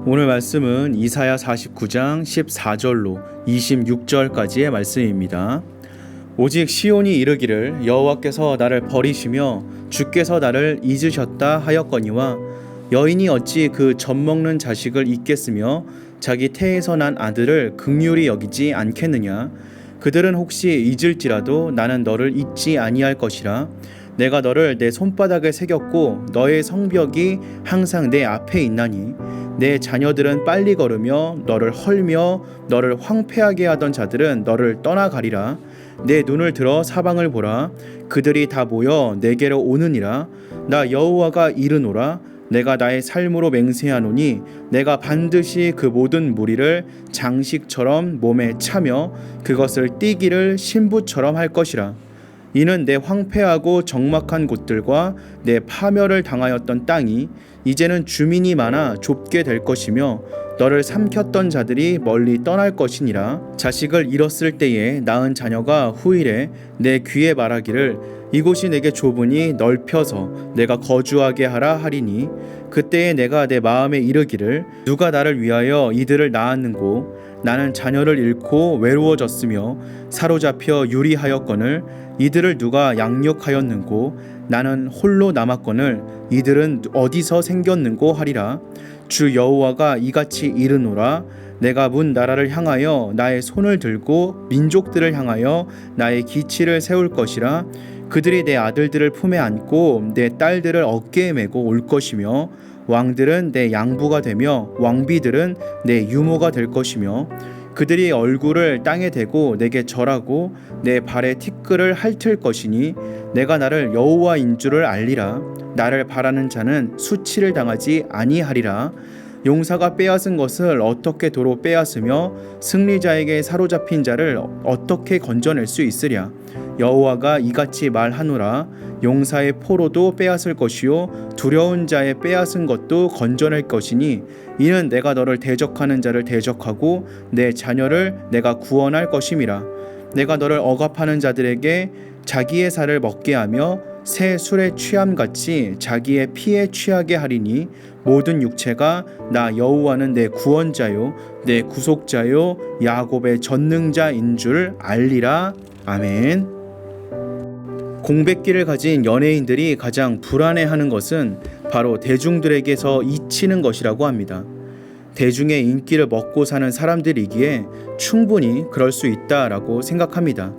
오늘 말씀은 이사야 49장 14절로 26절까지의 말씀입니다. 오직 시온이 이르기를 여호와께서 나를 버리시며 주께서 나를 잊으셨다 하였거니와 여인이 어찌 그 젖먹는 자식을 잊겠으며 자기 태에서 난 아들을 긍휼히 여기지 않겠느냐. 그들은 혹시 잊을지라도 나는 너를 잊지 아니할 것이라. 내가 너를 내 손바닥에 새겼고 너의 성벽이 항상 내 앞에 있나니 내 자녀들은 빨리 걸으며 너를 헐며 너를 황폐하게 하던 자들은 너를 떠나가리라. 내 눈을 들어 사방을 보라. 그들이 다 모여 내게로 오느니라. 나 여호와가 이르노라. 내가 나의 삶으로 맹세하노니 내가 반드시 그 모든 무리를 장식처럼 몸에 차며 그것을 띠기를 신부처럼 할 것이라. 이는 내 황폐하고 적막한 곳들과 내 파멸을 당하였던 땅이 이제는 주민이 많아 좁게 될 것이며 너를 삼켰던 자들이 멀리 떠날 것이니라. 자식을 잃었을 때에 낳은 자녀가 후일에 내 귀에 말하기를 이곳이 내게 좁으니 넓혀서 내가 거주하게 하라 하리니 그때에 내가 내 마음에 이르기를 누가 나를 위하여 이들을 낳았는고 나는 자녀를 잃고 외로워졌으며 사로잡혀 유리하였거늘 이들을 누가 양육하였는고 나는 홀로 남았거늘 이들은 어디서 생겼는고 하리라. 주 여호와가 이같이 이르노라. 내가 문 나라를 향하여 나의 손을 들고 민족들을 향하여 나의 기치를 세울 것이라. 그들이 내 아들들을 품에 안고 내 딸들을 어깨에 메고 올 것이며 왕들은 내 양부가 되며 왕비들은 내 유모가 될 것이며 그들이 얼굴을 땅에 대고 내게 절하고 내 발에 티끌을 핥을 것이니 내가 나를 여호와인 줄을 알리라. 나를 바라는 자는 수치를 당하지 아니하리라. 용사가 빼앗은 것을 어떻게 도로 빼앗으며 승리자에게 사로잡힌 자를 어떻게 건져낼 수 있으랴. 여호와가 이같이 말하노라. 용사의 포로도 빼앗을 것이요 두려운 자의 빼앗은 것도 건져낼 것이니 이는 내가 너를 대적하는 자를 대적하고 내 자녀를 내가 구원할 것임이라. 내가 너를 억압하는 자들에게 자기의 살을 먹게 하며 새 술에 취함같이 자기의 피에 취하게 하리니 모든 육체가 나 여호와는 내 구원자요 내 구속자요 야곱의 전능자인 줄 알리라. 아멘. 공백기를 가진 연예인들이 가장 불안해하는 것은 바로 대중들에게서 잊히는 것이라고 합니다. 대중의 인기를 먹고 사는 사람들이기에 충분히 그럴 수 있다라고 생각합니다.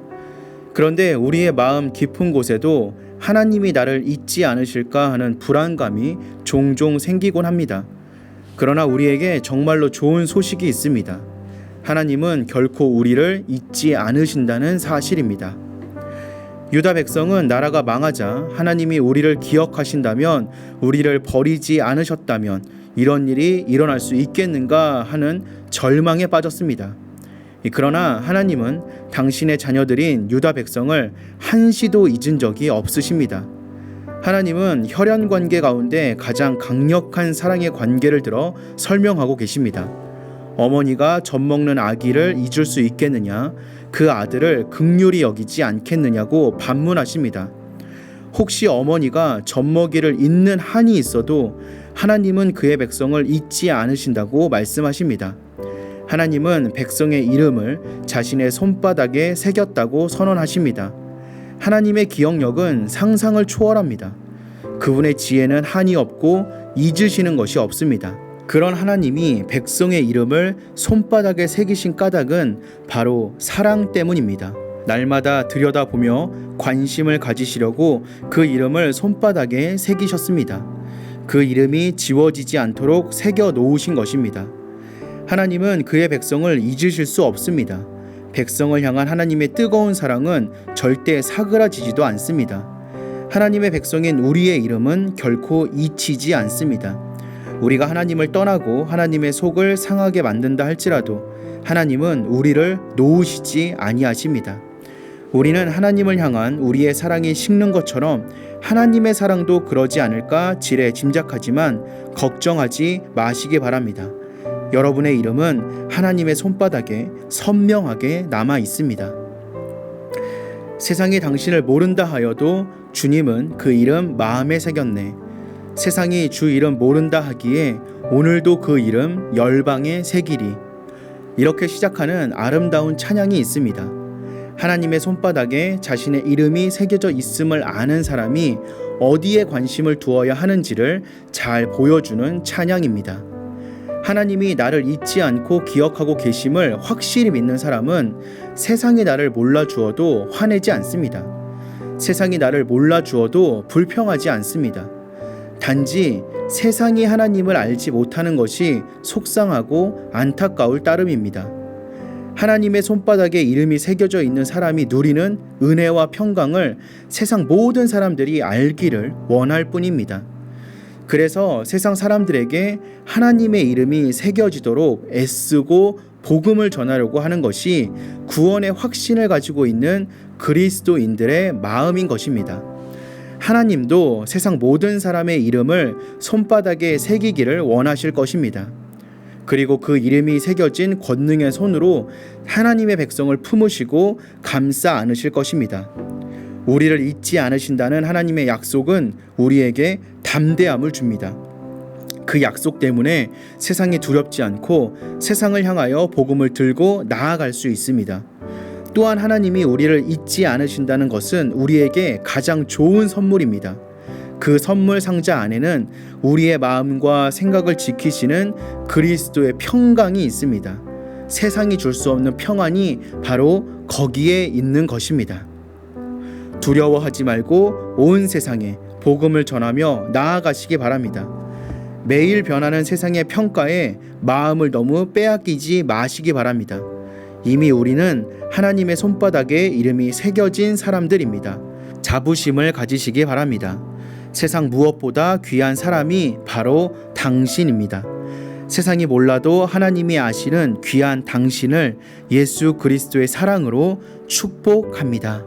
그런데 우리의 마음 깊은 곳에도 하나님이 나를 잊지 않으실까 하는 불안감이 종종 생기곤 합니다. 그러나 우리에게 정말로 좋은 소식이 있습니다. 하나님은 결코 우리를 잊지 않으신다는 사실입니다. 유다 백성은 나라가 망하자 하나님이 우리를 기억하신다면, 우리를 버리지 않으셨다면 이런 일이 일어날 수 있겠는가 하는 절망에 빠졌습니다. 그러나 하나님은 당신의 자녀들인 유다 백성을 한시도 잊은 적이 없으십니다. 하나님은 혈연 관계 가운데 가장 강력한 사랑의 관계를 들어 설명하고 계십니다. 어머니가 젖먹는 아기를 잊을 수 있겠느냐, 그 아들을 긍휼히 여기지 않겠느냐고 반문하십니다. 혹시 어머니가 젖먹이를 잊는 한이 있어도 하나님은 그의 백성을 잊지 않으신다고 말씀하십니다. 하나님은 백성의 이름을 자신의 손바닥에 새겼다고 선언하십니다. 하나님의 기억력은 상상을 초월합니다. 그분의 지혜는 한이 없고 잊으시는 것이 없습니다. 그런 하나님이 백성의 이름을 손바닥에 새기신 까닭은 바로 사랑 때문입니다. 날마다 들여다보며 관심을 가지시려고 그 이름을 손바닥에 새기셨습니다. 그 이름이 지워지지 않도록 새겨 놓으신 것입니다. 하나님은 그의 백성을 잊으실 수 없습니다. 백성을 향한 하나님의 뜨거운 사랑은 절대 사그라지지도 않습니다. 하나님의 백성인 우리의 이름은 결코 잊히지 않습니다. 우리가 하나님을 떠나고 하나님의 속을 상하게 만든다 할지라도 하나님은 우리를 놓으시지 아니하십니다. 우리는 하나님을 향한 우리의 사랑이 식는 것처럼 하나님의 사랑도 그러지 않을까 지레 짐작하지만 걱정하지 마시기 바랍니다. 여러분의 이름은 하나님의 손바닥에 선명하게 남아 있습니다. 세상이 당신을 모른다 하여도 주님은 그 이름 마음에 새겼네. 세상이 주 이름 모른다 하기에 오늘도 그 이름 열방에 새기리. 이렇게 시작하는 아름다운 찬양이 있습니다. 하나님의 손바닥에 자신의 이름이 새겨져 있음을 아는 사람이 어디에 관심을 두어야 하는지를 잘 보여주는 찬양입니다. 하나님이 나를 잊지 않고 기억하고 계심을 확실히 믿는 사람은 세상이 나를 몰라주어도 화내지 않습니다. 세상이 나를 몰라주어도 불평하지 않습니다. 단지 세상이 하나님을 알지 못하는 것이 속상하고 안타까울 따름입니다. 하나님의 손바닥에 이름이 새겨져 있는 사람이 누리는 은혜와 평강을 세상 모든 사람들이 알기를 원할 뿐입니다. 그래서 세상 사람들에게 하나님의 이름이 새겨지도록 애쓰고 복음을 전하려고 하는 것이 구원의 확신을 가지고 있는 그리스도인들의 마음인 것입니다. 하나님도 세상 모든 사람의 이름을 손바닥에 새기기를 원하실 것입니다. 그리고 그 이름이 새겨진 권능의 손으로 하나님의 백성을 품으시고 감싸 안으실 것입니다. 우리를 잊지 않으신다는 하나님의 약속은 우리에게 담대함을 줍니다. 그 약속 때문에 세상이 두렵지 않고 세상을 향하여 복음을 들고 나아갈 수 있습니다. 또한 하나님이 우리를 잊지 않으신다는 것은 우리에게 가장 좋은 선물입니다. 그 선물 상자 안에는 우리의 마음과 생각을 지키시는 그리스도의 평강이 있습니다. 세상이 줄 수 없는 평안이 바로 거기에 있는 것입니다. 두려워하지 말고 온 세상에 복음을 전하며 나아가시기 바랍니다. 매일 변하는 세상의 평가에 마음을 너무 빼앗기지 마시기 바랍니다. 이미 우리는 하나님의 손바닥에 이름이 새겨진 사람들입니다. 자부심을 가지시기 바랍니다. 세상 무엇보다 귀한 사람이 바로 당신입니다. 세상이 몰라도 하나님이 아시는 귀한 당신을 예수 그리스도의 사랑으로 축복합니다.